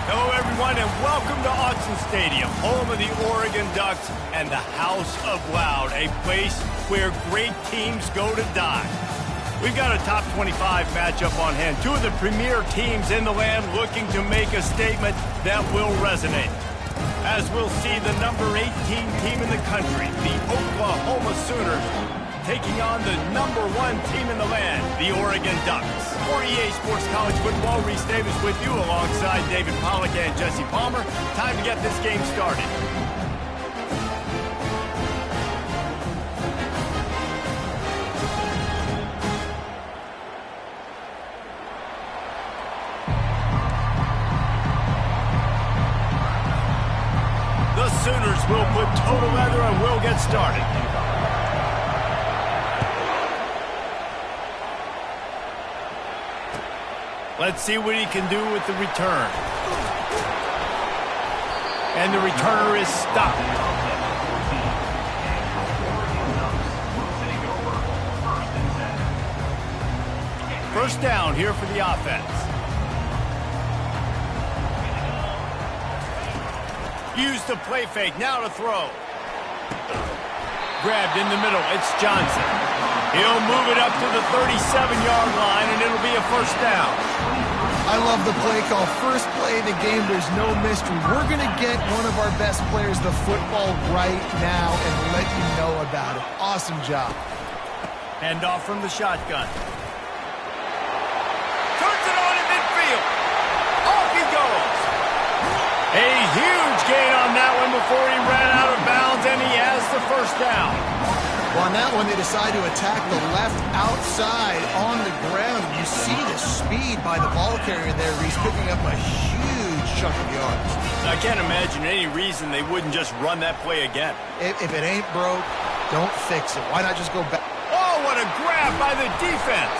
Hello, everyone, and welcome to Autzen Stadium, home of the Oregon Ducks and the House of Loud, a place where great teams go to die. We've got a top 25 matchup on hand. Two of the premier teams in the land looking to make a statement that will resonate. As we'll see the number 18 team in the country, the Oklahoma Sooners, taking on the number 1 team in the land, the Oregon Ducks. For EA Sports College Football, Reese Davis with you alongside David Pollack and Jesse Palmer. Time to get this game started. The Sooners will put total leather and we'll get started. Let's see what he can do with the return. And the returner is stopped. First down here for the offense. Use the play fake, now to throw. Grabbed in the middle, it's Johnson. He'll move it up to the 37-yard line, and it'll be a first down. I love the play call. First play of the game, there's no mystery. We're going to get one of our best players the football right now and let you know about it. Awesome job. Hand off from the shotgun. Turns it on in midfield. Off he goes. A huge gain on that one before he ran out of bounds, and he has the first down. Well, on that one, they decide to attack the left outside on the ground. You see the speed by the ball carrier there. He's picking up a huge chunk of yards. I can't imagine any reason they wouldn't just run that play again. If it ain't broke, don't fix it. Why not just go back? Oh, what a grab by the defense.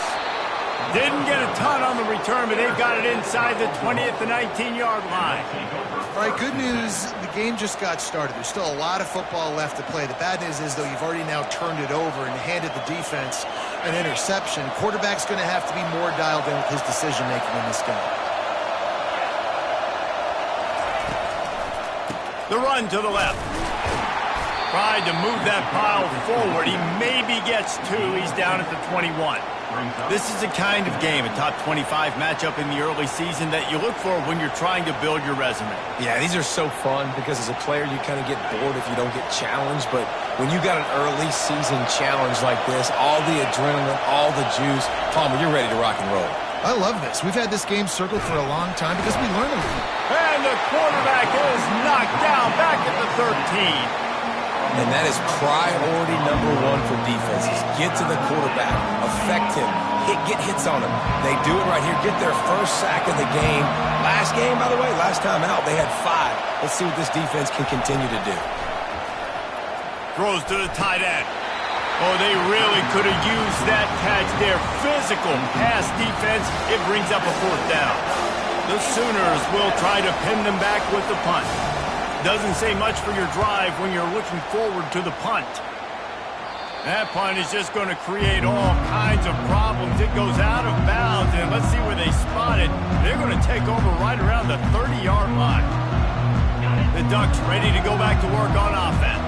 Didn't get a ton on the return, but they've got it inside the 20 at the 19-yard line. All right, good news, the game just got started. There's still a lot of football left to play. The bad news is, though, you've already now turned it over and handed the defense an interception. Quarterback's going to have to be more dialed in with his decision-making in this game. The run to the left. Tried to move that pile forward. He maybe gets 2. He's down at the 21. This is the kind of game, a top 25 matchup in the early season, that you look for when you're trying to build your resume. Yeah, these are so fun because as a player, you kind of get bored if you don't get challenged. But when you got an early season challenge like this, all the adrenaline, all the juice, Palmer, you're ready to rock and roll. I love this. We've had this game circled for a long time because we learned a lot. And the quarterback is knocked down back at the 13. And that is priority number 1 for defenses. Get to the quarterback, affect him, get hits on him. They do it right here, get their first sack of the game. Last game, by the way, last time out, they had 5. Let's see what this defense can continue to do. Throws to the tight end. Oh, they really could have used that catch there. Physical pass defense. It brings up a fourth down. The Sooners will try to pin them back with the punt. Doesn't say much for your drive when you're looking forward to the punt. That punt is just going to create all kinds of problems. It goes out of bounds, and let's see where they spot it. They're going to take over right around the 30-yard line. The Ducks ready to go back to work on offense.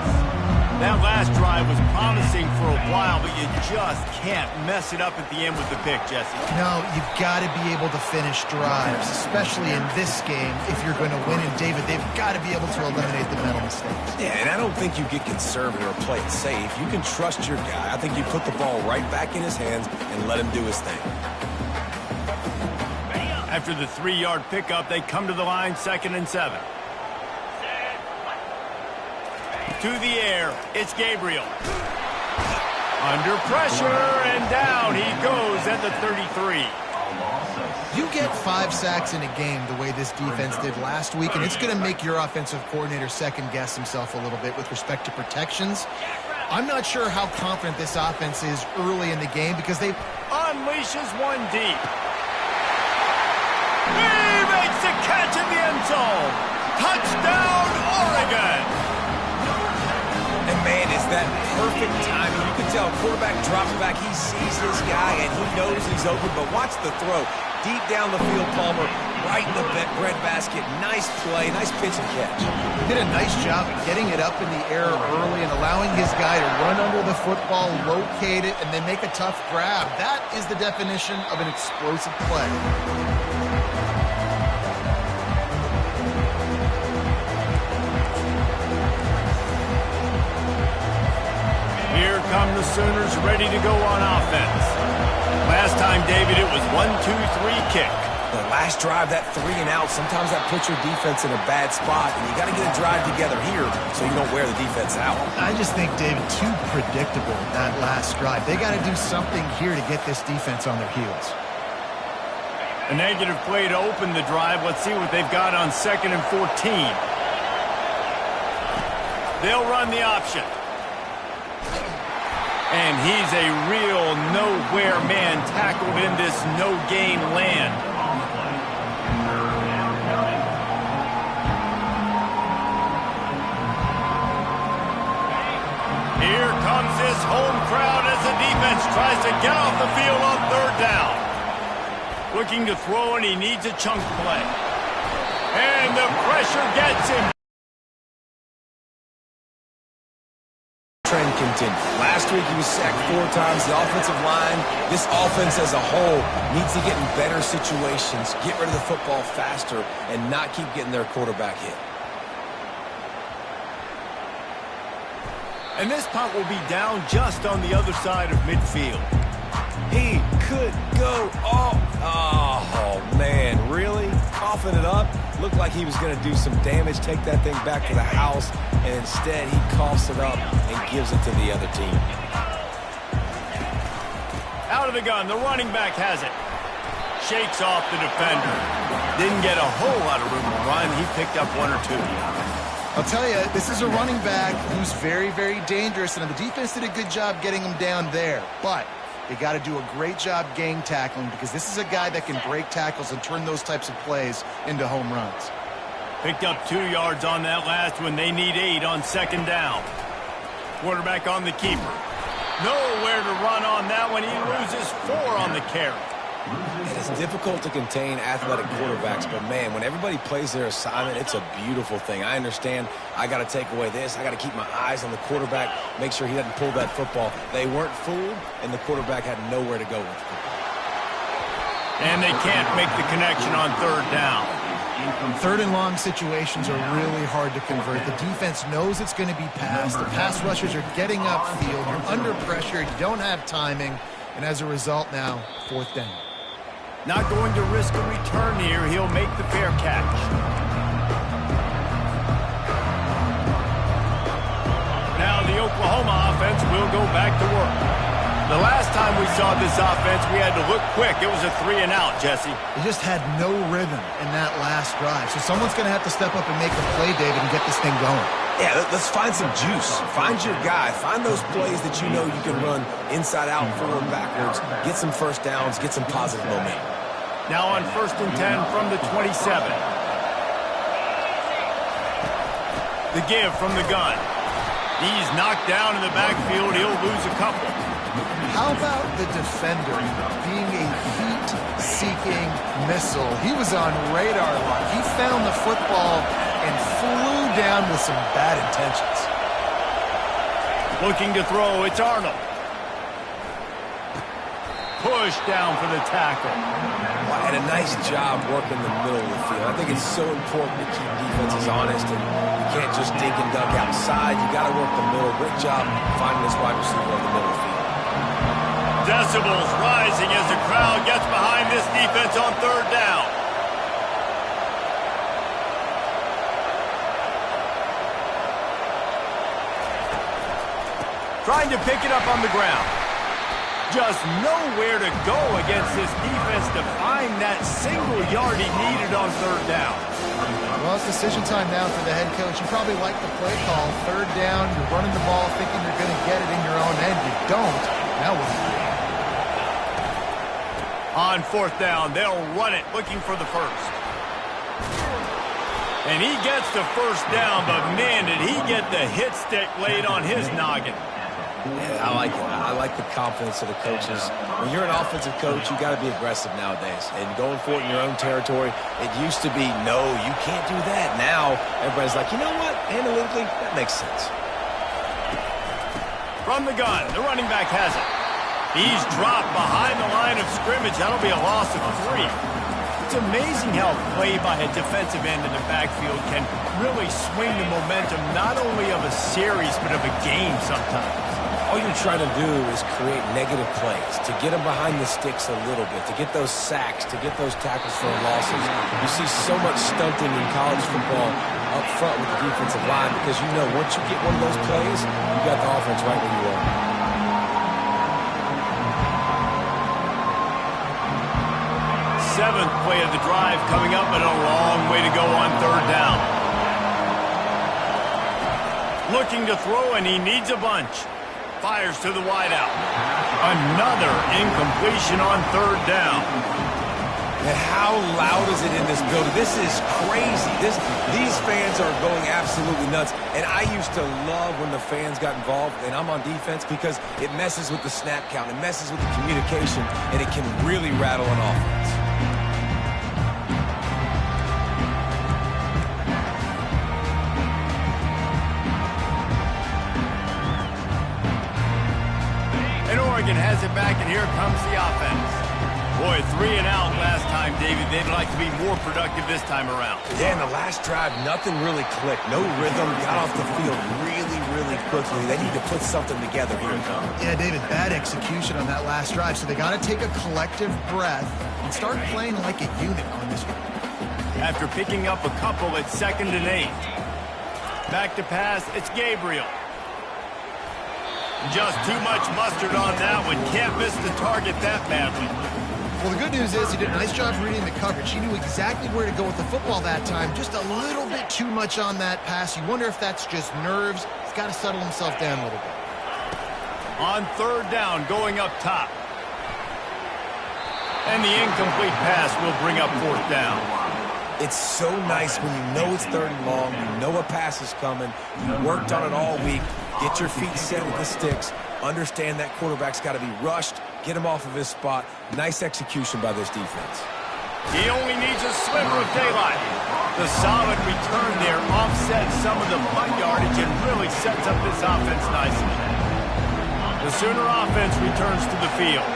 That last drive was promising for a while, but you just can't mess it up at the end with the pick, Jesse. No, you've got to be able to finish drives, especially in this game. If you're going to win, and David, they've got to be able to eliminate the mental mistakes. Yeah, and I don't think you get conservative or play it safe. You can trust your guy. I think you put the ball right back in his hands and let him do his thing. After the 3-yard pickup, they come to the line, 2nd and 7. To the air, it's Gabriel. Under pressure, and down he goes at the 33. You get 5 sacks in a game the way this defense did last week, and it's going to make your offensive coordinator second-guess himself a little bit with respect to protections. I'm not sure how confident this offense is early in the game because they unleashes one deep. He makes the catch in the end zone. Touchdown, Oregon. And man, is that perfect timing. You can tell quarterback drops back. He sees his guy, and he knows he's open. But watch the throw. Deep down the field, Palmer, right in the breadbasket. Nice play, nice pitch and catch. He did a nice job of getting it up in the air early and allowing his guy to run under the football, locate it, and then make a tough grab. That is the definition of an explosive play. Here come the Sooners ready to go on offense. Last time, David, it was 1-2-3 kick. The last drive, that 3 and out, sometimes that puts your defense in a bad spot, and you got to get a drive together here so you don't wear the defense out. I just think, David, too predictable, that last drive. They got to do something here to get this defense on their heels. A negative play to open the drive. Let's see what they've got on 2nd and 14. They'll run the option. And he's a real nowhere man tackled in this no-gain land. Here comes this home crowd as the defense tries to get off the field on 3rd down. Looking to throw, and he needs a chunk play. And the pressure gets him. Trend continued. Last week he was sacked 4 times. The offensive line, this offense as a whole, needs to get in better situations, get rid of the football faster, and not keep getting their quarterback hit. And this punt will be down just on the other side of midfield. He could go all... Oh, man, really? Coughing it up? Looked like he was going to do some damage, take that thing back to the house, and instead he coughs it up and gives it to the other team. Out of the gun, the running back has it. Shakes off the defender. Didn't get a whole lot of room to run. He picked up 1 or 2. I'll tell you, this is a running back who's very, very dangerous, and the defense did a good job getting him down there. But they got to do a great job gang tackling because this is a guy that can break tackles and turn those types of plays into home runs. Picked up 2 yards on that last one. They need 8 on 2nd down. Quarterback on the keeper. Nowhere to run on that one. He loses 4 on the carry. It is difficult to contain athletic quarterbacks, but man, when everybody plays their assignment, it's a beautiful thing. I understand I got to take away this. I got to keep my eyes on the quarterback, make sure he doesn't pull that football. They weren't fooled, and the quarterback had nowhere to go with it. And they can't make the connection on 3rd down. 3rd and long situations are really hard to convert. The defense knows it's going to be passed. The pass rushers are getting upfield. You're under pressure. You don't have timing. And as a result now, 4th down. Not going to risk a return here. He'll make the fair catch. Now the Oklahoma offense will go back to work. The last time we saw this offense, we had to look quick. It was a 3 and out, Jesse. They just had no rhythm in that last drive. So someone's going to have to step up and make the play, David, and get this thing going. Yeah, let's find some juice. Find your guy. Find those plays that you know you can run inside out, forward, backwards. Get some first downs. Get some positive momentum. Now on 1st and 10 from the 27. The give from the gun. He's knocked down in the backfield. He'll lose a couple. How about the defender being a heat-seeking missile? He was on radar lock. He found the football and flew down with some bad intentions. Looking to throw, it's Arnold. Push down for the tackle. And a nice job working the middle of the field. I think it's so important to keep defenses honest, and you can't just dink and dunk outside. You got to work the middle. Great job finding this wide receiver on the middle of the field. Decibels rising as the crowd gets behind this defense on 3rd down. Trying to pick it up on the ground. Just nowhere to go against this defense to find that single yard he needed on 3rd down. Well, it's decision time now for the head coach. You probably like the play call. 3rd down, you're running the ball thinking you're going to get it in your own end. You don't. Now what do you do? On 4th down, they'll run it, looking for the first. And he gets the first down, but man, did he get the hit stick laid on his noggin. Yeah, I like it. I like the confidence of the coaches. When you're an offensive coach, you got to be aggressive nowadays. And going for it in your own territory, it used to be, no, you can't do that. Now, everybody's like, you know what? Analytically, that makes sense. From the gun, the running back has it. He's dropped behind the line of scrimmage. That'll be a loss of 3. It's amazing how play by a defensive end in the backfield can really swing the momentum not only of a series but of a game sometimes. All you're trying to do is create negative plays, to get them behind the sticks a little bit, to get those sacks, to get those tackles for losses. You see so much stunting in college football up front with the defensive line because you know once you get one of those plays, you got the offense right where you are. Seventh play of the drive coming up, and a long way to go on 3rd down. Looking to throw, and he needs a bunch. Fires to the wideout. Another incompletion on 3rd down. And how loud is it in this building? This is crazy. These fans are going absolutely nuts. And I used to love when the fans got involved, and I'm on defense, because it messes with the snap count. It messes with the communication, and it can really rattle an offense. Oregon has it back, and here comes the offense. Boy, 3 and out last time, David. They'd like to be more productive this time around. Yeah, in the last drive, nothing really clicked. No rhythm. Got off the field really, really quickly. They need to put something together here. Yeah, David, bad execution on that last drive, so they got to take a collective breath and start playing like a unit on this one. After picking up a couple at 2nd and 8. Back to pass, it's Gabriel. Just too much mustard on that one. Can't miss the target that badly. Well, the good news is he did a nice job reading the coverage. He knew exactly where to go with the football that time. Just a little bit too much on that pass. You wonder if that's just nerves. He's got to settle himself down a little bit. On 3rd down, going up top. And the incomplete pass will bring up 4th down. It's so nice when you know it's 3rd and long, you know a pass is coming, you worked on it all week, get your feet set with the sticks, understand that quarterback's got to be rushed, get him off of his spot. Nice execution by this defense. He only needs a sliver of daylight. The solid return there offsets some of the punt yardage and really sets up this offense nicely. The Sooner offense returns to the field.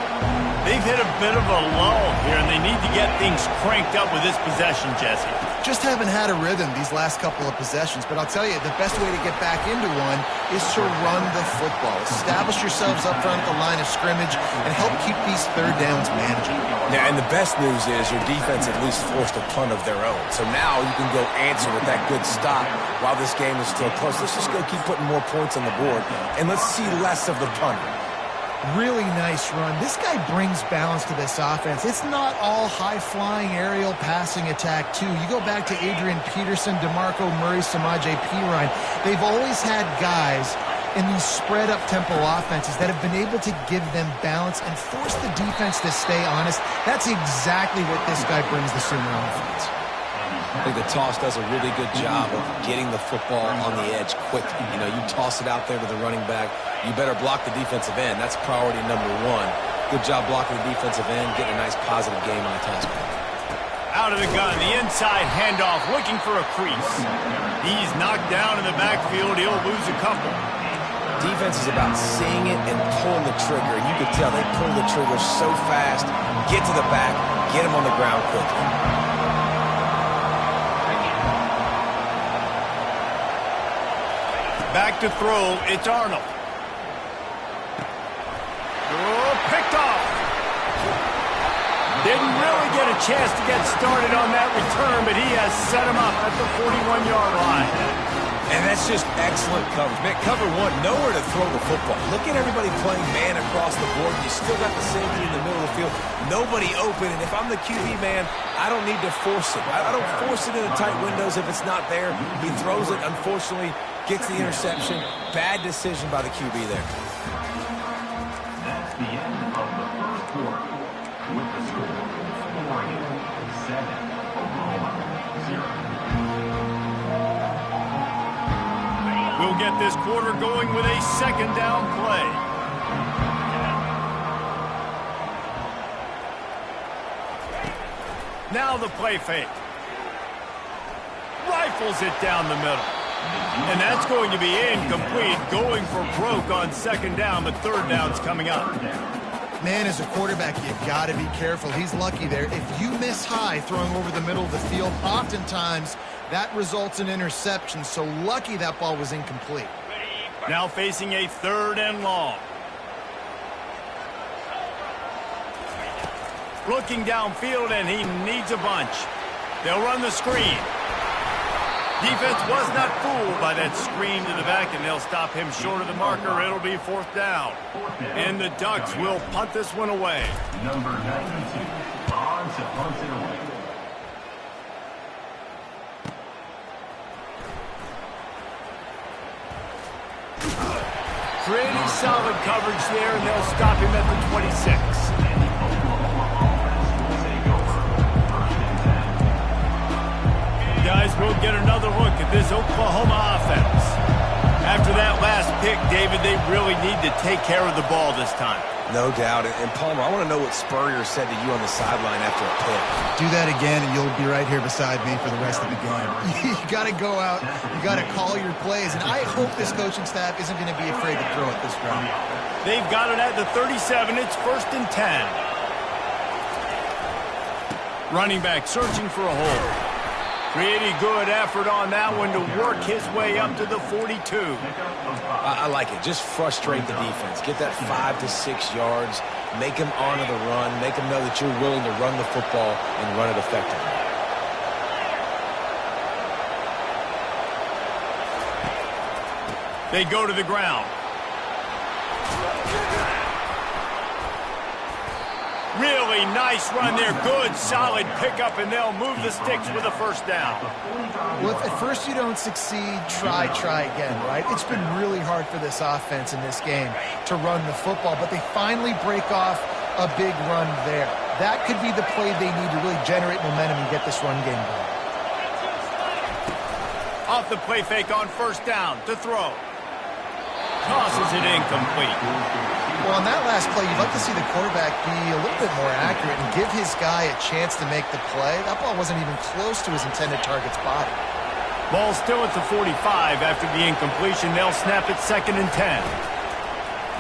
They've hit a bit of a lull here, and they need to get things cranked up with this possession, Jesse. Just haven't had a rhythm these last couple of possessions, but I'll tell you, the best way to get back into one is to run the football. Establish yourselves up front at the line of scrimmage and help keep these 3rd downs manageable. Yeah, and the best news is your defense at least forced a punt of their own. So now you can go answer with that good stop while this game is still close. Let's just go keep putting more points on the board, and let's see less of the punter. Really nice run. This guy brings balance to this offense. It's not all high-flying aerial passing attack, too. You go back to Adrian Peterson, DeMarco Murray, Samaje Perine. They've always had guys in these spread-up tempo offenses that have been able to give them balance and force the defense to stay honest. That's exactly what this guy brings the Sooner offense. I think the toss does a really good job of getting the football on the edge quickly. You know, you toss it out there to the running back. You better block the defensive end. That's priority number 1. Good job blocking the defensive end, getting a nice positive game on the toss back. Out of the gun, the inside handoff, looking for a crease. He's knocked down in the backfield. He'll lose a couple. Defense is about seeing it and pulling the trigger. And you can tell they pull the trigger so fast, get to the back, get him on the ground quickly. Back to throw, it's Arnold. Oh, picked off. Didn't really get a chance to get started on that return, but he has set him up at the 41-yard line. And that's just excellent coverage. Man, cover 1, nowhere to throw the football. Look at everybody playing man across the board. You still got the safety in the middle of the field. Nobody open, and if I'm the QB man, I don't need to force it. I don't force it into tight windows if it's not there. He throws it, unfortunately, gets the interception. Bad decision by the QB there. That's the end of the first quarter. With the score, Oregon 7, Oklahoma 0. We'll get this quarter going with a second down play. Now the play fake. Rifles it down the middle. And that's going to be incomplete, going for broke on second down, but third down's coming up. Man, as a quarterback, you got to be careful. He's lucky there. If you miss high throwing over the middle of the field, oftentimes that results in interception. So lucky that ball was incomplete. Now facing a third and long. Looking downfield, and he needs a bunch. They'll run the screen. Defense was not fooled by that screen to the back, and they'll stop him short of the marker. It'll be fourth down. And the Ducks will punt this one away. Number 92, on to punt it away. Pretty solid coverage there, and they'll stop him at the 26. Guys, we'll get another look at this Oklahoma offense. After that last pick, David, they really need to take care of the ball this time. No doubt. And Palmer, I want to know what Spurrier said to you on the sideline after a pick. Do that again, and you'll be right here beside me for the rest of the game. You got to go out. You got to call your plays. And I hope this coaching staff isn't going to be afraid to throw it this round. They've got it at the 37. It's 1st and 10. Running back searching for a hole. Pretty good effort on that one to work his way up to the 42. I like it. Just frustrate the defense. Get that 5 to 6 yards. Make them honor the run. Make them know that you're willing to run the football and run it effectively. They go to the ground. Really nice run there. Good, solid pickup, and they'll move the sticks with a first down. Well, if at first you don't succeed, try again, right? It's been really hard for this offense in this game to run the football, but they finally break off a big run there. That could be the play they need to really generate momentum and get this run game going. Off the play fake on first down to throw. Tosses it incomplete. Well, on that last play, you'd like to see the quarterback be a little bit more accurate and give his guy a chance to make the play. That ball wasn't even close to his intended target's body. Ball still at the 45 after the incompletion. They'll snap it 2nd and 10.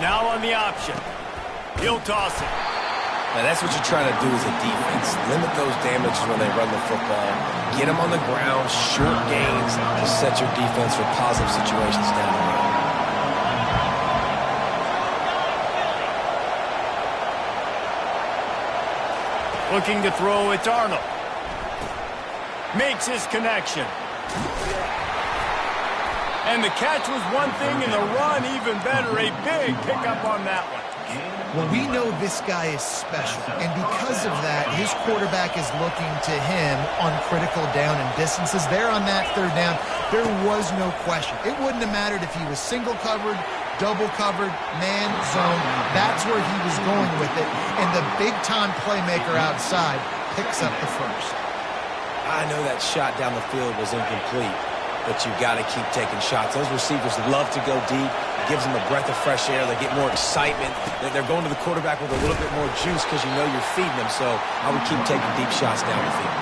Now on the option. He'll toss it. Now, that's what you're trying to do as a defense. Limit those damages when they run the football. Get them on the ground, short gains to set your defense for positive situations down the road. Looking to throw, it's Arnold. Makes his connection. And the catch was one thing, and the run even better. A big pickup on that one. Well, we know this guy is special, and because of that, his quarterback is looking to him on critical down and distances. There on that third down, there was no question. It wouldn't have mattered if he was single covered, double covered, man, zone. That's where he was going with it, and the big-time playmaker outside picks up the first. I know that shot down the field was incomplete, but you've got to keep taking shots. Those receivers love to go deep. It gives them a breath of fresh air. They get more excitement. They're going to the quarterback with a little bit more juice because you know you're feeding them, so I would keep taking deep shots down the field.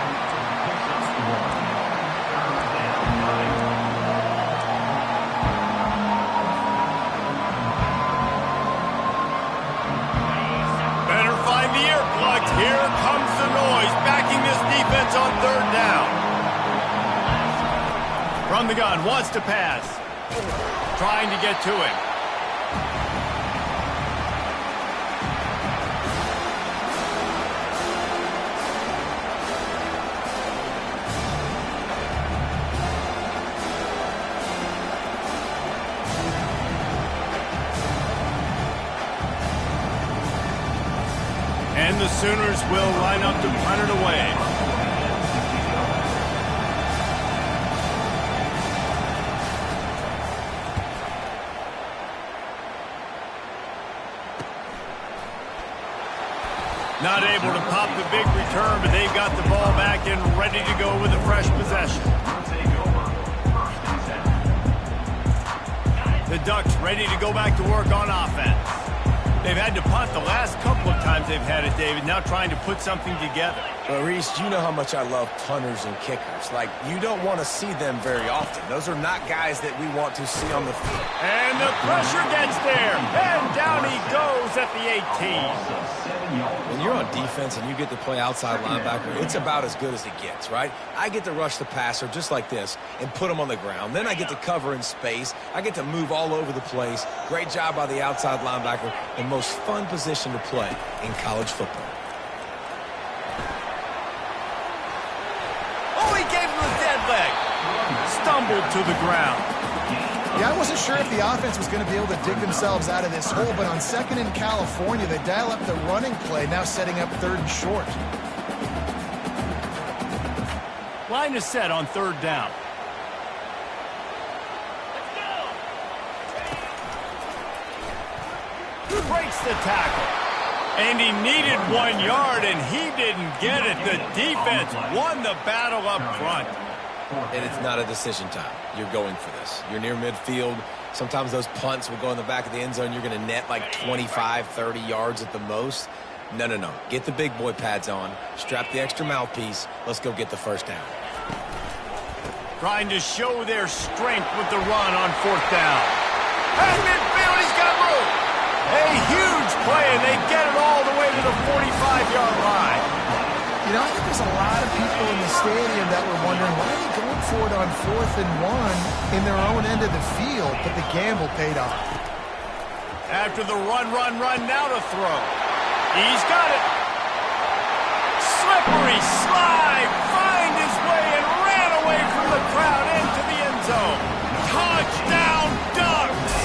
Here comes the noise, backing this defense on third down. From the gun, wants to pass. Trying to get to him. And the Sooners will line up to punt it away. Not able to pop the big return, but they've got the ball back and ready to go with a fresh possession. Ducks ready to go back to work on offense. They've had to punt the last couple of times they've had it, David, now trying to put something together. Well, Reese, you know how much I love punters and kickers. Like, you don't want to see them very often. Those are not guys that we want to see on the field. And the pressure gets there. And down he goes at the 18. When you're on defense and you get to play outside linebacker, it's about as good as it gets, right? I get to rush the passer just like this and put him on the ground. Then I get to cover in space. I get to move all over the place. Great job by the outside linebacker. The most fun position to play in college football. Oh, he gave him a dead leg. Stumbled to the ground. Yeah, I wasn't sure if the offense was going to be able to dig themselves out of this hole, but on 2nd in California, they dial up the running play, now setting up 3rd and short. Line is set on 3rd down. Breaks the tackle. And he needed 1 yard, and he didn't get it. The defense won the battle up front. And it's not a decision time. You're going for this. You're near midfield. Sometimes those punts will go in the back of the end zone. You're going to net like 25, 30 yards at the most. No, no, no. Get the big boy pads on. Strap the extra mouthpiece. Let's go get the 1st down. Trying to show their strength with the run on 4th down. At midfield, he's got room. A huge play, and they get it all the way to the 45-yard line. You know, I think there's a lot of people in the stadium that were wondering, why are they going for it on 4th and 1 in their own end of the field? But the gamble paid off. After the run, now to throw. He's got it. Slippery slide, find his way and ran away from the crowd into the end zone. Touchdown, Ducks!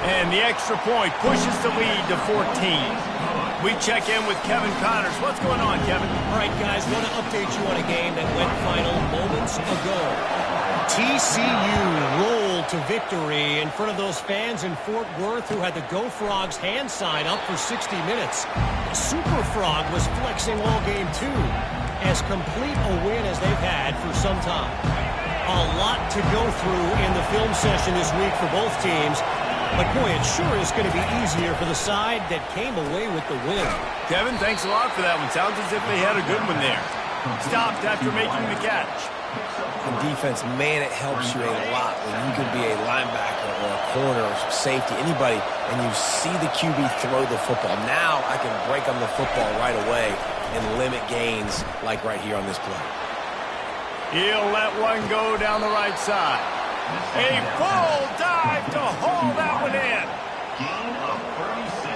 And the extra point pushes the lead to 14. We check in with Kevin Connors. What's going on, Kevin? All right, guys, want to update you on a game that went final moments ago. TCU rolled to victory in front of those fans in Fort Worth who had the Go Frogs hand sign up for 60 minutes. Super Frog was flexing all game, too. As complete a win as they've had for some time. A lot to go through in the film session this week for both teams. But, boy, it sure is going to be easier for the side that came away with the win. Kevin, thanks a lot for that one. Sounds as if they had a good one there. Stopped after making the catch. On defense, man, it helps you a lot when you can be a linebacker or a corner or safety, anybody, and you see the QB throw the football. Now I can break on the football right away and limit gains like right here on this play. He'll let one go down the right side. A full dive to haul that one in. Gain of 36.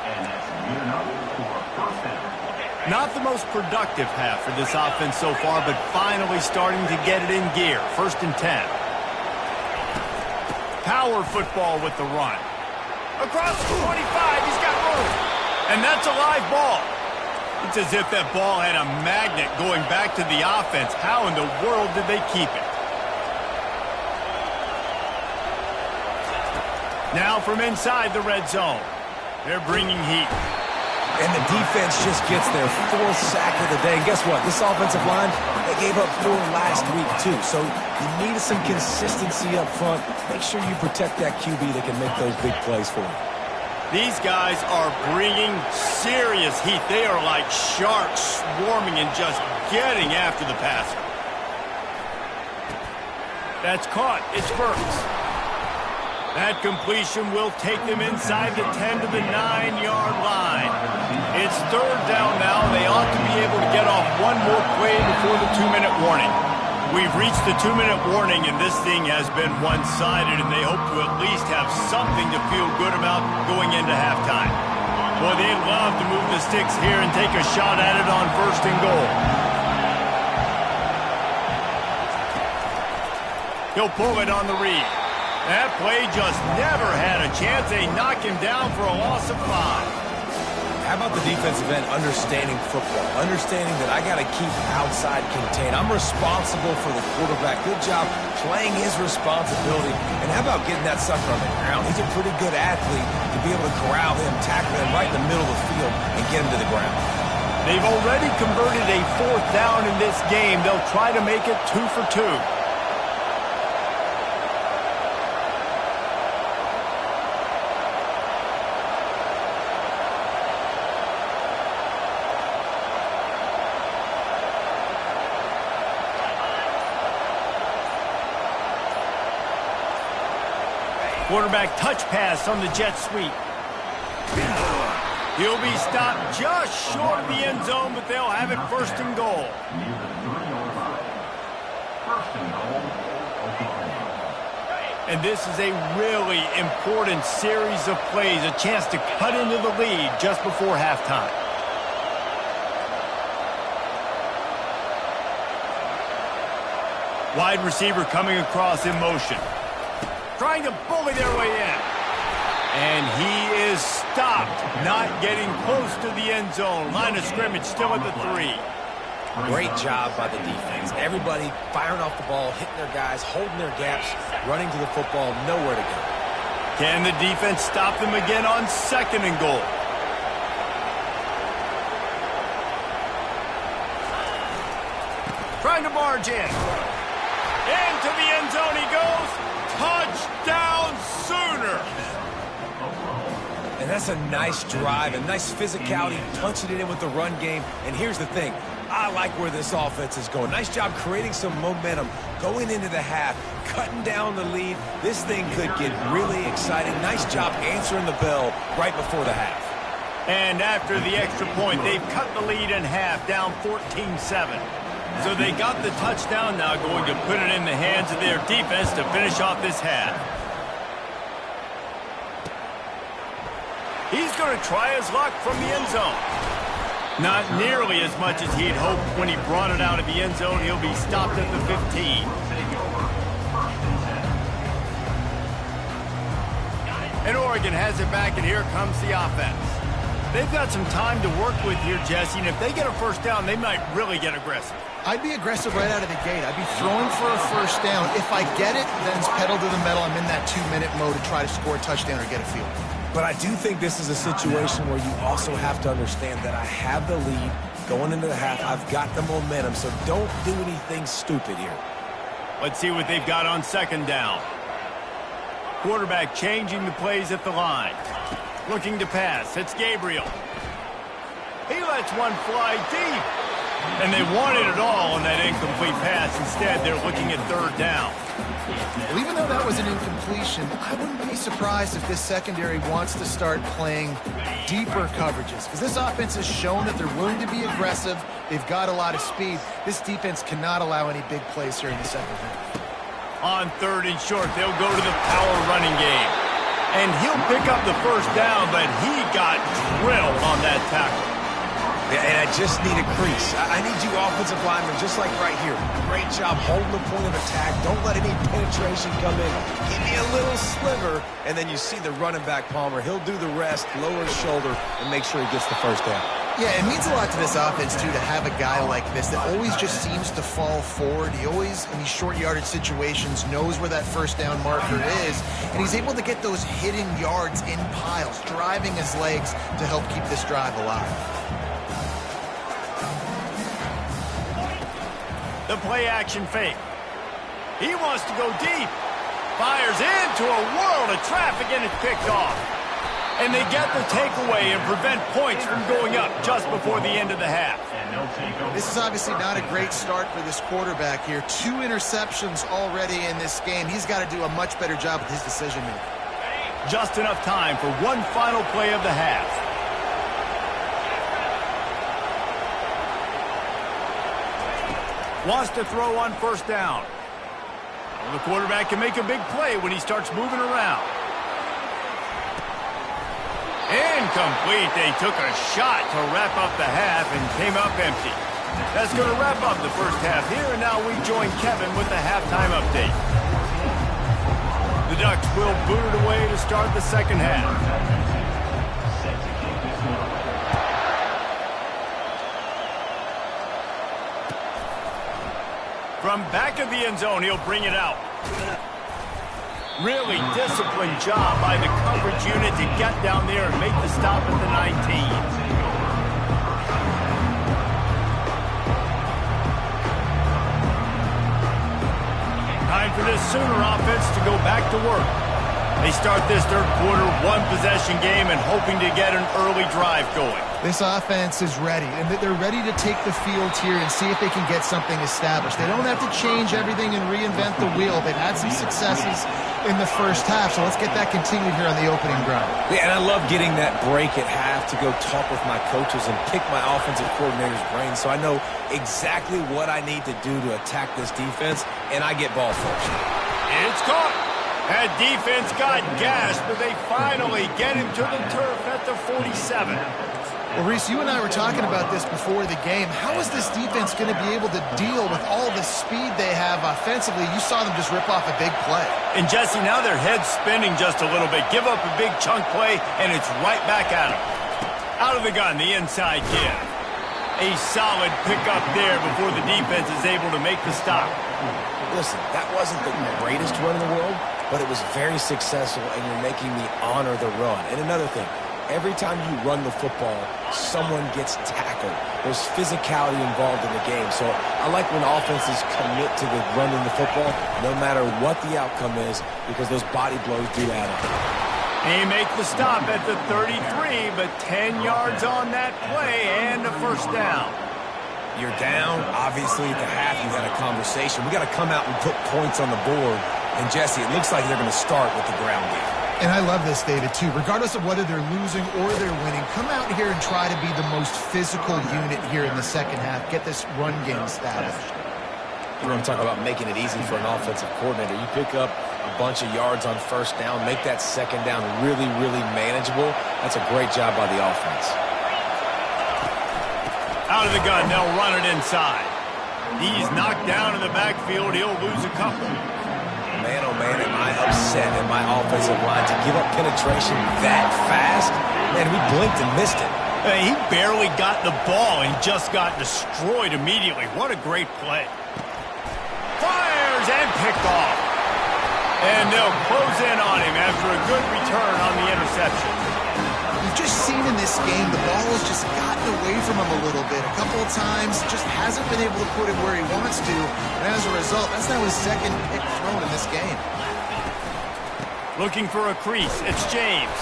And that's good enough for a 1st down. Not the most productive half for this offense so far, but finally starting to get it in gear. 1st and 10. Power football with the run. Across the 25, he's got room. And that's a live ball. It's as if that ball had a magnet going back to the offense. How in the world did they keep it? Now from inside the red zone. They're bringing heat. And the defense just gets their 4th sack of the day. And guess what? This offensive line, they gave up 4 last week, too. So you need some consistency up front. Make sure you protect that QB that can make those big plays for you. These guys are bringing serious heat. They are like sharks swarming and just getting after the passer. That's caught. It's Burks. That completion will take them inside the 10 to the 9-yard line. It's 3rd down now. They ought to be able to get off one more play before the 2-minute warning. We've reached the 2-minute warning, and this thing has been one-sided, and they hope to at least have something to feel good about going into halftime. Boy, they'd love to move the sticks here and take a shot at it on 1st and goal. He'll pull it on the read. That play just never had a chance. They knock him down for a loss of 5. How about the defensive end understanding football, understanding that I got to keep outside contained. I'm responsible for the quarterback. Good job playing his responsibility. And how about getting that sucker on the ground? He's a pretty good athlete to be able to corral him, tackle him right in the middle of the field, and get him to the ground. They've already converted a 4th down in this game. They'll try to make it 2 for 2. Quarterback touch pass on the jet sweep. He'll be stopped just short of the end zone, but they'll have it first and goal. Near the 3-yard line. First and goal, Oklahoma. And this is a really important series of plays, a chance to cut into the lead just before halftime. Wide receiver coming across in motion. Trying to bully their way in. And he is stopped, not getting close to the end zone. Line of scrimmage still at the 3. Great job by the defense. Everybody firing off the ball, hitting their guys, holding their gaps, running to the football, nowhere to go. Can the defense stop them again on second and goal? Trying to barge in. Into the end zone he goes. Touchdown Sooners! And that's a nice drive, a nice physicality, punching it in with the run game. And here's the thing. I like where this offense is going. Nice job creating some momentum, going into the half, cutting down the lead. This thing could get really exciting. Nice job answering the bell right before the half. And after the extra point, they've cut the lead in half, down 14-7. So they got the touchdown, now going to put it in the hands of their defense to finish off this half. He's going to try his luck from the end zone. Not nearly as much as he'd hoped when he brought it out of the end zone. He'll be stopped at the 15. And Oregon has it back, and here comes the offense. They've got some time to work with here, Jesse, and if they get a first down, they might really get aggressive. I'd be aggressive right out of the gate. I'd be throwing for a first down. If I get it, then it's pedal to the metal. I'm in that 2-minute mode to try to score a touchdown or get a field. But I do think this is a situation where you also have to understand that I have the lead going into the half. I've got the momentum, so don't do anything stupid here. Let's see what they've got on second down. Quarterback changing the plays at the line. Looking to pass. It's Gabriel. He lets one fly deep. And they wanted it all on that incomplete pass. Instead, they're looking at third down. Well, even though that was an incompletion, I wouldn't be surprised if this secondary wants to start playing deeper coverages. Because this offense has shown that they're willing to be aggressive. They've got a lot of speed. This defense cannot allow any big plays here in the second half. On third and short, they'll go to the power running game. And he'll pick up the first down, but he got drilled on that tackle. Yeah, and I just need a crease. I need you offensive linemen, just like right here. Great job holding the point of attack. Don't let any penetration come in. Give me a little sliver, and then you see the running back, Palmer. He'll do the rest, lower his shoulder, and make sure he gets the first down. Yeah, it means a lot to this offense, too, to have a guy like this that always just seems to fall forward. He always, in these short yardage situations, knows where that first down marker is, and he's able to get those hidden yards in piles, driving his legs to help keep this drive alive. The play-action fake. He wants to go deep. Fires into a world of traffic, and it's picked off. And they get the takeaway and prevent points from going up just before the end of the half. This is obviously not a great start for this quarterback here. 2 interceptions already in this game. He's got to do a much better job with his decision-making. Just enough time for one final play of the half. Wants to throw on first down. Well, the quarterback can make a big play when he starts moving around. Incomplete. They took a shot to wrap up the half and came up empty. That's going to wrap up the first half here, and now we join Kevin with the halftime update. The Ducks will boot it away to start the second half. From back of the end zone, he'll bring it out. Really disciplined job by the coverage unit to get down there and make the stop at the 19. Time for this Sooner offense to go back to work. They start this third quarter one-possession game and hoping to get an early drive going. This offense is ready, and they're ready to take the field here and see if they can get something established. They don't have to change everything and reinvent the wheel. They've had some successes in the first half, so let's get that continued here on the opening drive. Yeah, and I love getting that break at half to go talk with my coaches and pick my offensive coordinator's brain so I know exactly what I need to do to attack this defense, and I get ball first. It's caught. That defense got gashed, but they finally get him to the turf at the 47. Well, Reese, you and I were talking about this before the game. How is this defense going to be able to deal with all the speed they have offensively? You saw them just rip off a big play. And, Jesse, now their head's spinning just a little bit. Give up a big chunk play, and it's right back at them. Out of the gun, the inside kid. A solid pickup there before the defense is able to make the stop. Listen, that wasn't the greatest run in the world, but it was very successful, and you're making me honor the run. And another thing, every time you run the football, someone gets tackled. There's physicality involved in the game. So I like when offenses commit to the running the football, no matter what the outcome is, because those body blows do add up. He makes the stop at the 33, but 10 yards on that play and a first down. You're down. Obviously, at the half, you had a conversation. We got to come out and put points on the board. And, Jesse, it looks like they're going to start with the ground game. And I love this, David, too. Regardless of whether they're losing or they're winning, come out here and try to be the most physical unit here in the second half. Get this run game established. You want to talk about making it easy for an offensive coordinator. You pick up a bunch of yards on first down, make that second down really, really manageable. That's a great job by the offense. Out of the gun, they'll run it inside. He's knocked down in the backfield. He'll lose a couple. Man, oh man, am I upset at my offensive line to give up penetration that fast? Man, we blinked and missed it. He barely got the ball and just got destroyed immediately. What a great play. Fires and picked off. And they'll close in on him after a good return on the interception. We've just seen in this game the ball has just gotten away from him a little bit. A couple of times, just hasn't been able to put it where he wants to. And as a result, that's now his second pick thrown in this game. Looking for a crease. It's James.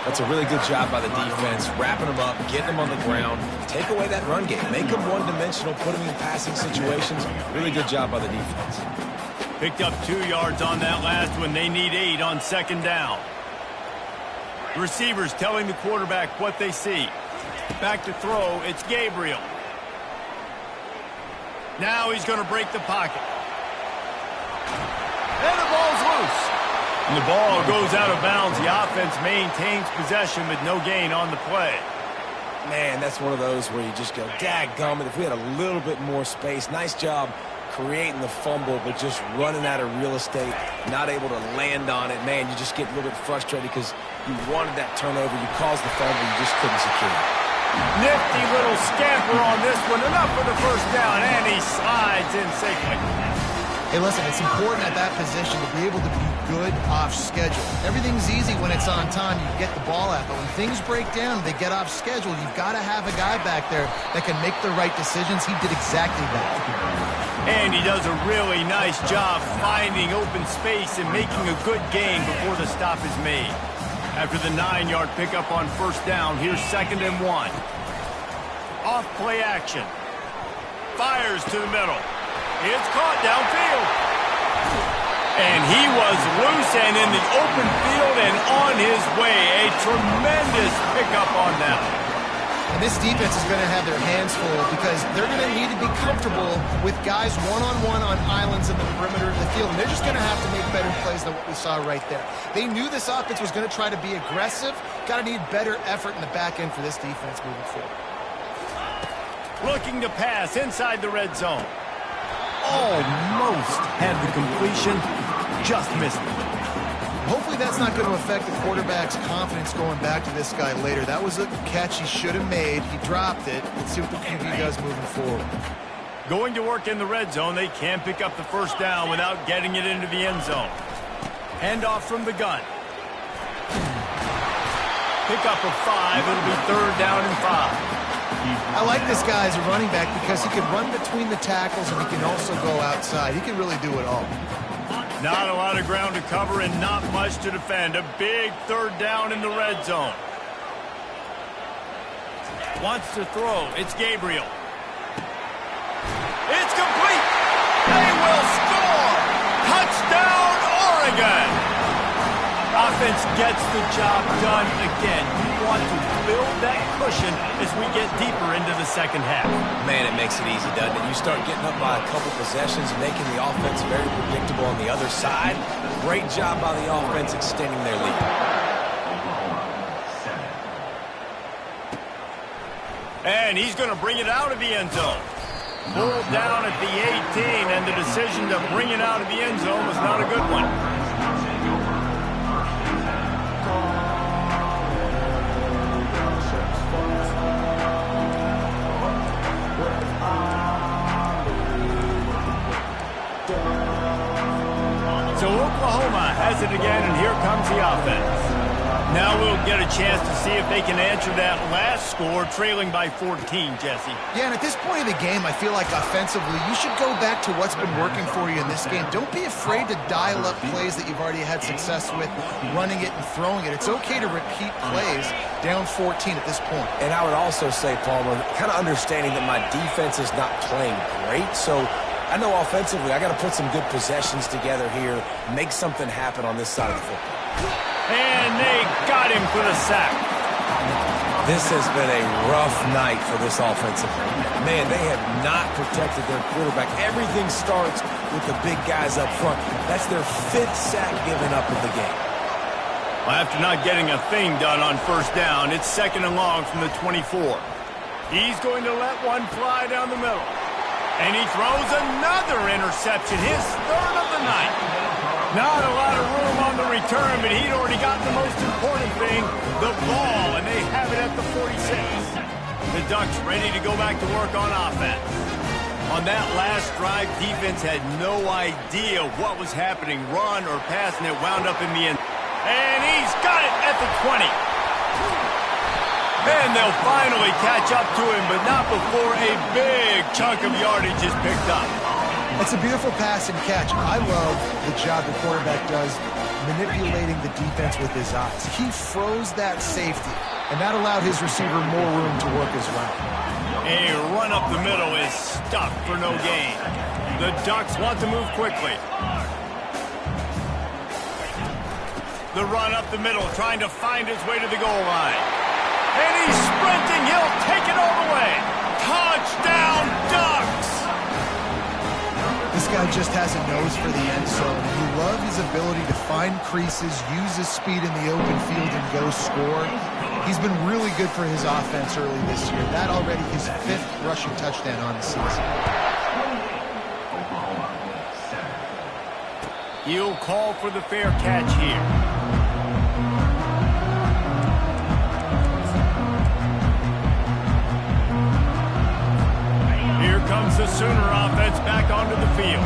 That's a really good job by the defense, wrapping them up, getting them on the ground, take away that run game, make them one-dimensional, put them in passing situations. Really good job by the defense. Picked up 2 yards on that last one. They need 8 on second down. Receivers telling the quarterback what they see. Back to throw, it's Gabriel. Now he's going to break the pocket. And the ball's loose. And the ball goes out of bounds. The offense maintains possession, but no gain on the play. Man, that's one of those where you just go, dadgummit, if we had a little bit more space. Nice job creating the fumble, but just running out of real estate, not able to land on it. Man, you just get a little bit frustrated because you wanted that turnover. You caused the fumble. You just couldn't secure it. Nifty little scamper on this one. Enough for the first down, and he slides in safely. Hey, listen, it's important at that position to be able to be good off schedule. Everything's easy when it's on time. You get the ball out. But when things break down, they get off schedule. You've got to have a guy back there that can make the right decisions. He did exactly that. And he does a really nice job finding open space and making a good gain before the stop is made. After the 9-yard pickup on first down, here's 2nd and 1. Off play action. Fires to the middle. It's caught downfield. And he was loose and in the open field and on his way. A tremendous pickup on that. And this defense is going to have their hands full because they're going to need to be comfortable with guys one-on-one on islands in the perimeter of the field. And they're just going to have to make better plays than what we saw right there. They knew this offense was going to try to be aggressive. Got to need better effort in the back end for this defense moving forward. Looking to pass inside the red zone. Almost had the completion, just missed it. Hopefully that's not going to affect the quarterback's confidence going back to this guy later. That was a catch he should have made. He dropped it. Let's see what the QB does moving forward. Going to work in the red zone. They can't pick up the first down without getting it into the end zone. Handoff from the gun. Pick up of 5. It'll be 3rd down and 5. I like this guy as a running back because he can run between the tackles and he can also go outside. He can really do it all. Not a lot of ground to cover and not much to defend. A big 3rd down in the red zone. Wants to throw. It's Gabriel. It's complete. They will score. Touchdown, Oregon. Offense gets the job done again. You want to build that cushion as we get deeper into the second half. Man, it makes it easy, doesn't it? You start getting up by a couple possessions, making the offense very predictable on the other side. Great job by the offense extending their lead. And he's going to bring it out of the end zone. Pulled down at the 18, and the decision to bring it out of the end zone was not a good one. So Oklahoma has it again, and here comes the offense. Now we'll get a chance to see if they can answer that last score, trailing by 14, Jesse. Yeah, and at this point of the game, I feel like offensively, you should go back to what's been working for you in this game. Don't be afraid to dial up plays that you've already had success with, running it and throwing it. It's okay to repeat plays down 14 at this point. And I would also say, Palmer, kind of understanding that my defense is not playing great, so I know offensively I got to put some good possessions together here, make something happen on this side of the football. And they got him for the sack. This has been a rough night for this offensive line. Man, they have not protected their quarterback. Everything starts with the big guys up front. That's their 5th sack given up in the game. Well, after not getting a thing done on first down, it's 2nd and long from the 24. He's going to let one fly down the middle. And he throws another interception, his 3rd of the night. Not a lot of room on the return, but he'd already got the most important thing, the ball, and they have it at the 46. The Ducks ready to go back to work on offense. On that last drive, defense had no idea what was happening, run or pass, and it wound up in the end. And he's got it at the 20. And they'll finally catch up to him, but not before a big chunk of yardage is picked up. It's a beautiful pass and catch. I love the job the quarterback does manipulating the defense with his eyes. He froze that safety, and that allowed his receiver more room to work his route. A run up the middle is stuck for no gain. The Ducks want to move quickly. The run up the middle, trying to find his way to the goal line. And he's sprinting. He'll take it all the way. Touchdown, Ducks! This guy just has a nose for the end zone. You love his ability to find creases, use his speed in the open field, and go score. He's been really good for his offense early this year. That already his 5th rushing touchdown on the season. He'll call for the fair catch here. Here comes the Sooner offense back onto the field.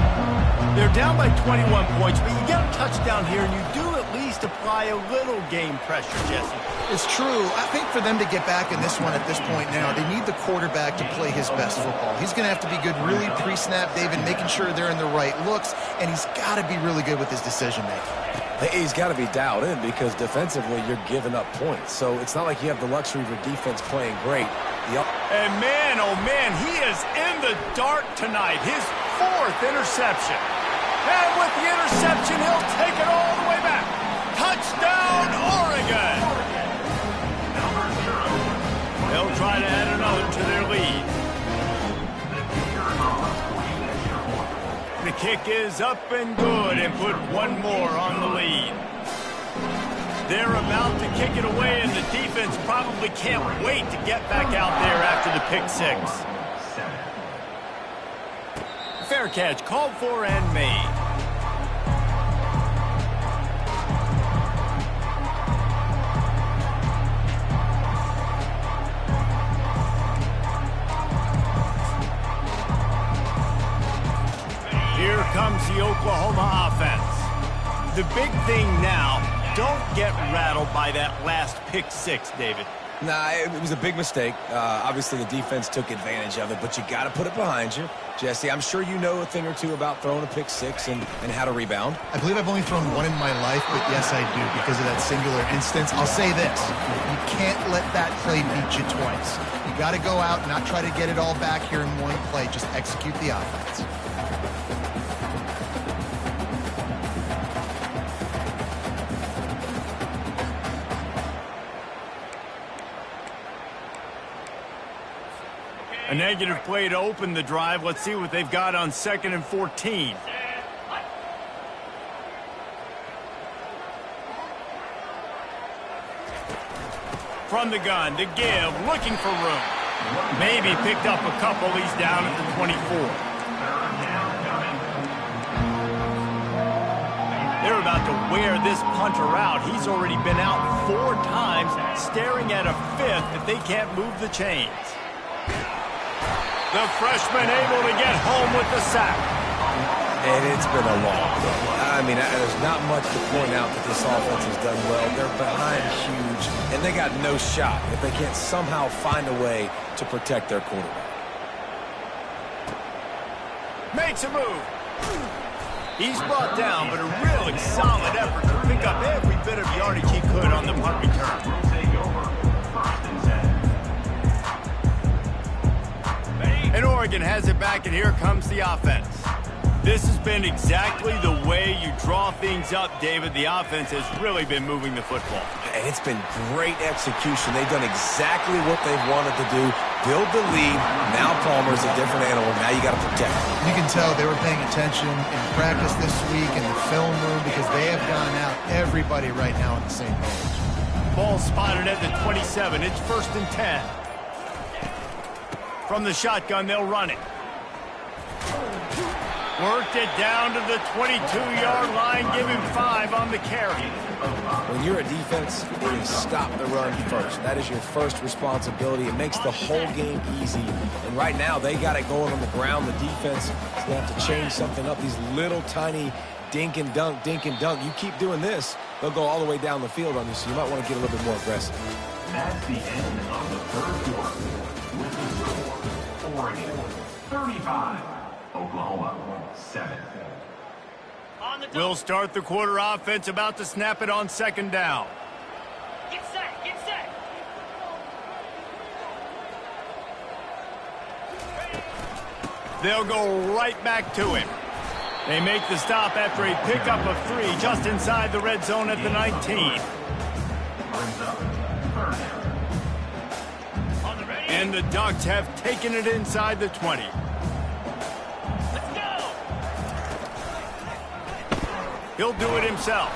They're down by 21 points, but you get a touchdown here, and you do at least apply a little game pressure, Jesse. It's true. I think for them to get back in this one at this point now, they need the quarterback to play his best football. He's going to have to be good really pre-snap, David, making sure they're in the right looks, and he's got to be really good with his decision-making. He's got to be dialed in because defensively you're giving up points. So it's not like you have the luxury of your defense playing great. And man, oh man, he is in the dark tonight. His 4th interception. And with the interception, he'll take it all the way back. Touchdown, Oregon! They'll try to add another to their lead. The kick is up and good and put one more on the lead. They're about to kick it away, and the defense probably can't wait to get back out there after the pick 6. Fair catch called for and made. Here comes the Oklahoma offense. The big thing now, don't get rattled by that last pick 6, David. Nah, it was a big mistake. Obviously, the defense took advantage of it, but you got to put it behind you. Jesse, I'm sure you know a thing or two about throwing a pick six and how to rebound. I believe I've only thrown one in my life, but yes, I do because of that singular instance. I'll say this. You can't let that play beat you twice. You got to go out and not try to get it all back here in one play. Just execute the offense. A negative play to open the drive. Let's see what they've got on 2nd and 14. From the gun to give, looking for room. Maybe picked up a couple. He's down at the 24. They're about to wear this punter out. He's already been out 4 times, staring at a 5th if they can't move the chains. The freshman able to get home with the sack. And it's been a long one. I mean, there's not much to point out that this offense has done well. They're behind huge, and they got no shot if they can't somehow find a way to protect their quarterback. Makes a move. He's brought down, but a really solid effort to pick up every bit of yardage he could on the punt return. And Oregon has it back, and here comes the offense. This has been exactly the way you draw things up, David. The offense has really been moving the football. And it's been great execution. They've done exactly what they've wanted to do. Build the lead. Now Palmer's a different animal. Now you got to protect him. You can tell they were paying attention in practice this week in the film room because they have gone out everybody right now on the same page. Ball spotted at the 27. It's 1st and 10. From the shotgun, they'll run it. Worked it down to the 22-yard line. Give him 5 on the carry. When you're a defense, it is stop the run first. That is your first responsibility. It makes the whole game easy. And right now, they got it going on the ground. The defense is going to have to change something up. These little tiny dink and dunk, dink and dunk. You keep doing this, they'll go all the way down the field on you, so you might want to get a little bit more aggressive. That's the end of the 3rd quarter. With the score, Oregon 35, Oklahoma 7. We'll start the quarter. Offense about to snap it on 2nd down. Get set, get set. They'll go right back to him. They make the stop after a pickup of 3 just inside the red zone at the 19. And the Ducks have taken it inside the 20. Let's go. He'll do it himself.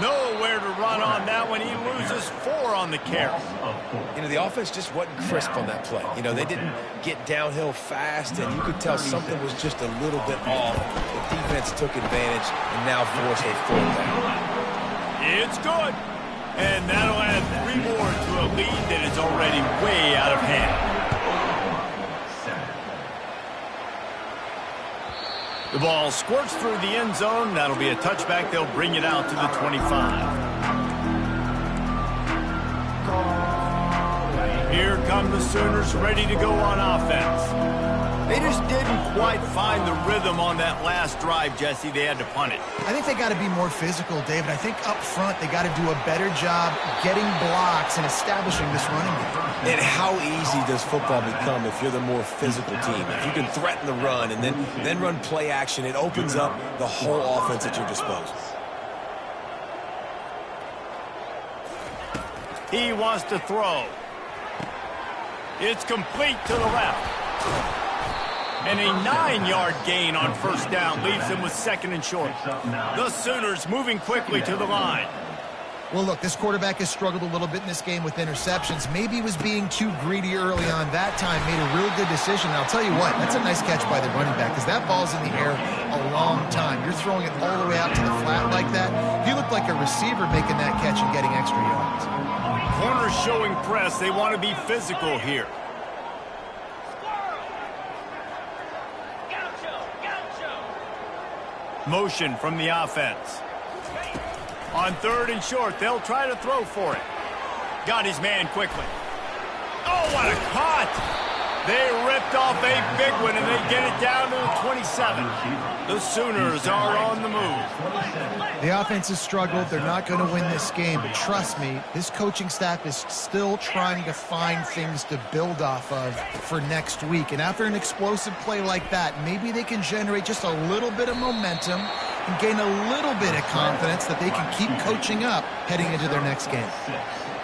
Nowhere to run on that one. He loses 4 on the carry. You know, the offense just wasn't crisp on that play. You know, they didn't get downhill fast, and you could tell something was just a little bit off. The defense took advantage and now forced a 4th down. It's good. And that'll add 3 more to a lead that is already way out of hand. The ball squirts through the end zone. That'll be a touchback. They'll bring it out to the 25. Here come the Sooners ready to go on offense. They just didn't quite find the rhythm on that last drive, Jesse. They had to punt it. I think they got to be more physical, David. I think up front they got to do a better job getting blocks and establishing this running game. And how easy does football become if you're the more physical team? If you can threaten the run and then run play action, it opens up the whole offense at your disposal. He wants to throw. It's complete to the left. And a 9-yard gain on 1st down leaves them with 2nd and short. The Sooners moving quickly to the line. Well, look, this quarterback has struggled a little bit in this game with interceptions. Maybe he was being too greedy early on. That time made a real good decision. And I'll tell you what, that's a nice catch by the running back because that ball's in the air a long time. You're throwing it all the way out to the flat like that. You look like a receiver making that catch and getting extra yards. Corners showing press. They want to be physical here. Motion from the offense. On 3rd and short, they'll try to throw for it. Got his man quickly. Oh, what a cut! They ripped off a big one, and they get it down to the 27. The Sooners are on the move. The offense has struggled. They're not going to win this game, but trust me, this coaching staff is still trying to find things to build off of for next week. And after an explosive play like that, maybe they can generate just a little bit of momentum and gain a little bit of confidence that they can keep coaching up heading into their next game.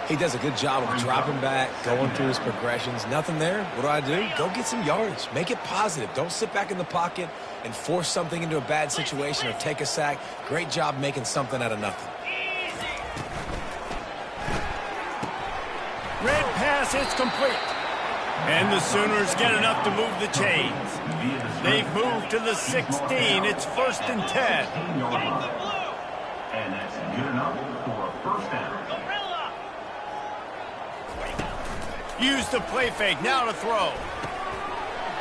He does a good job of dropping back, going through his progressions. Nothing there. What do? Go get some yardage. Make it positive. Don't sit back in the pocket and force something into a bad situation or take a sack. Great job making something out of nothing. Red pass, it's complete. And the Sooners get enough to move the chains. They've moved to the 16. It's 1st and 10. And that's good enough for a first down. Use the play fake, now to throw.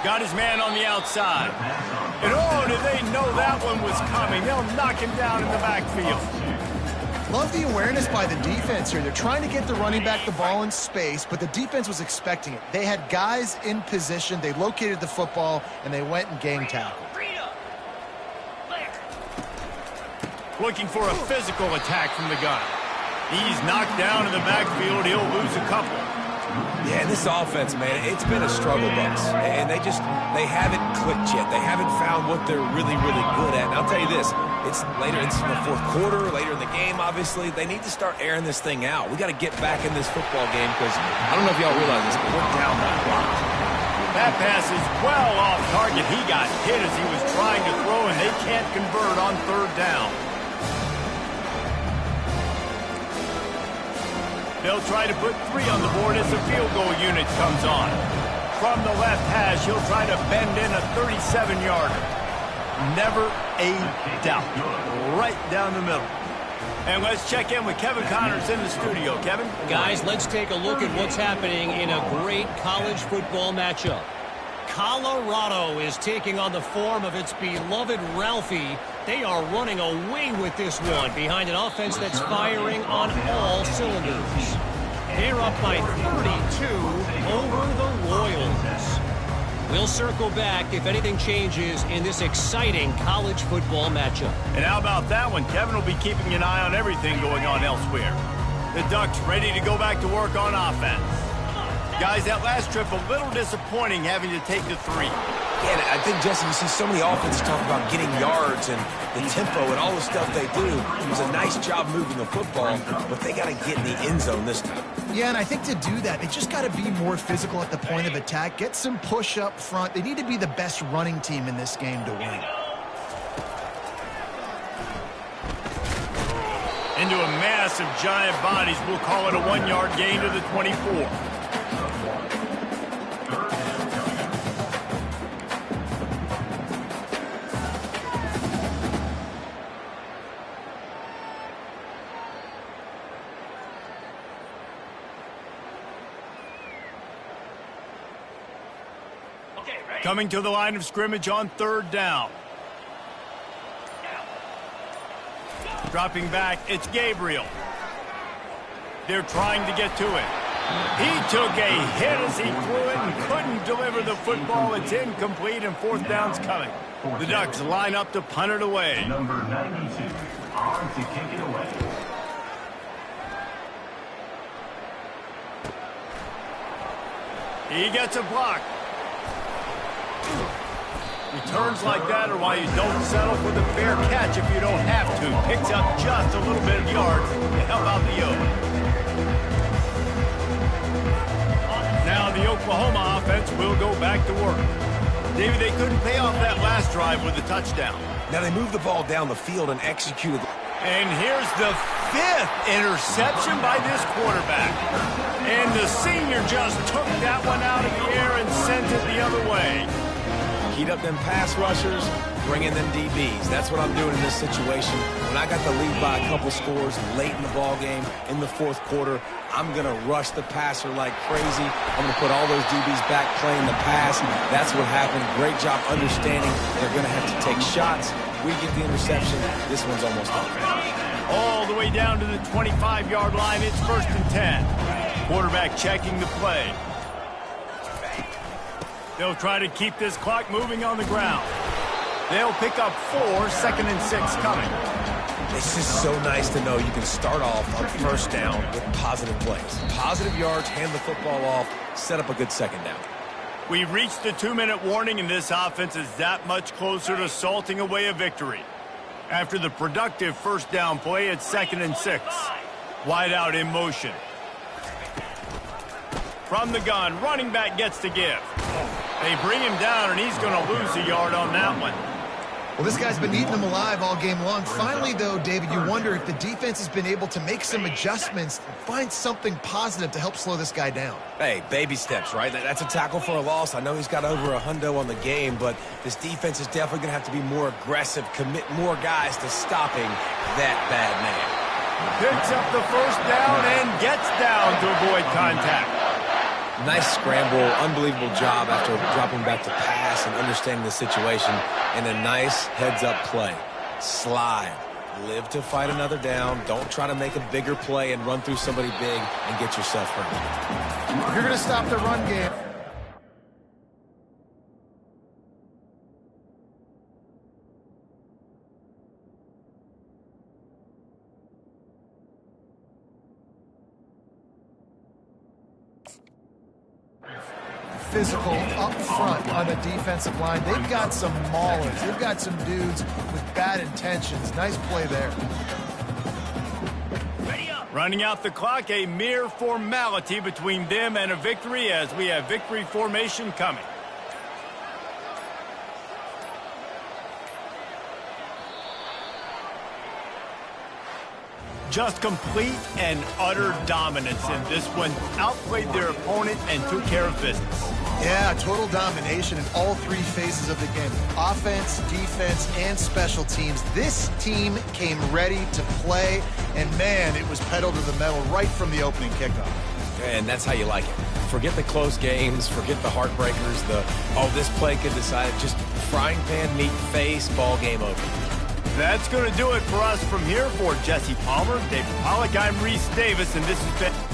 Got his man on the outside. And oh, did they know that one was coming? They'll knock him down in the backfield. Love the awareness by the defense here. They're trying to get the running back the ball in space, but the defense was expecting it. They had guys in position. They located the football, and they went and game tackled. Looking for a physical attack from the gun. He's knocked down in the backfield. He'll lose a couple. Yeah, this offense, man, it's been a struggle bus. And they haven't clicked yet. They haven't found what they're really, really good at. And I'll tell you this, it's in the fourth quarter, later in the game, obviously. They need to start airing this thing out. We got to get back in this football game because I don't know if y'all realize this, but we're down by a lot. That pass is well off target. He got hit as he was trying to throw, and they can't convert on 3rd down. They'll try to put 3 on the board as the field goal unit comes on. From the left hash, he'll try to bend in a 37-yarder. Never a doubt. Right down the middle. And let's check in with Kevin Connors in the studio. Kevin? Guys, let's take a look at what's happening in a great college football matchup. Colorado is taking on the form of its beloved Ralphie. They are running away with this one behind an offense that's firing on all cylinders. They're up by 32 over the Royals. We'll circle back if anything changes in this exciting college football matchup. And how about that one? Kevin will be keeping an eye on everything going on elsewhere. The Ducks ready to go back to work on offense. Guys, that last trip a little disappointing having to take the 3. Yeah, and I think, Jesse, you see so many offenses talk about getting yards and the tempo and all the stuff they do. It was a nice job moving the football, but they got to get in the end zone this time. Yeah, and I think to do that, they just got to be more physical at the point of attack, get some push up front. They need to be the best running team in this game to win. Into a mass of giant bodies, we'll call it a 1-yard gain to the 24. Coming to the line of scrimmage on 3rd down. Dropping back, it's Gabriel. They're trying to get to it. He took a hit as he threw it and couldn't deliver the football. It's incomplete and 4th down's coming. The Ducks line up to punt it away. Number 92 on to kick it away. He gets a block. Returns like that are why you don't settle for the fair catch if you don't have to. Picks up just a little bit of yards to help out the O's. Now the Oklahoma offense will go back to work. David, they couldn't pay off that last drive with a touchdown. Now they moved the ball down the field and executed. And here's the 5th interception by this quarterback. And the senior just took that one out of the air and sent it the other way. Heat up them pass rushers, bring in them DBs. That's what I'm doing in this situation. When I got the lead by a couple scores late in the ball game, in the 4th quarter, I'm going to rush the passer like crazy. I'm going to put all those DBs back playing the pass. That's what happened. Great job understanding they're going to have to take shots. We get the interception. This one's almost done. All the way down to the 25-yard line. It's 1st and 10. Quarterback checking the play. They'll try to keep this clock moving on the ground. They'll pick up 4, 2nd and 6 coming. It's just so nice to know you can start off on first down with positive plays. Positive yards, hand the football off, set up a good second down. We've reached the 2-minute warning, and this offense is that much closer to salting away a victory. After the productive first down play, it's 2nd and 6. Wide out in motion. From the gun, running back gets to give. They bring him down, and he's going to lose a yard on that one. Well, this guy's been eating them alive all game long. Finally, though, David, you wonder if the defense has been able to make some adjustments, find something positive to help slow this guy down. Hey, baby steps, right? That's a tackle for a loss. I know he's got over $100 on the game, but this defense is definitely going to have to be more aggressive, commit more guys to stopping that bad man. Picks up the first down and gets down to avoid contact. Nice scramble, unbelievable job after dropping back to pass and understanding the situation, and a nice heads-up play. Slide. Live to fight another down. Don't try to make a bigger play and run through somebody big and get yourself hurt. If you're going to stop the run game, physical up front on the defensive line. They've got some maulers. They've got some dudes with bad intentions. Nice play there. Running out the clock, a mere formality between them and a victory as we have victory formation coming. Just complete and utter dominance in this one. Outplayed their opponent and took care of business. Yeah, total domination in all 3 phases of the game. Offense, defense, and special teams. This team came ready to play, and man, it was pedal to the metal right from the opening kickoff. And that's how you like it. Forget the close games, forget the heartbreakers, this play could decide, just frying pan, meat, face, ball game over. That's going to do it for us from here. For Jesse Palmer, David Pollack, I'm Reese Davis, and this has been...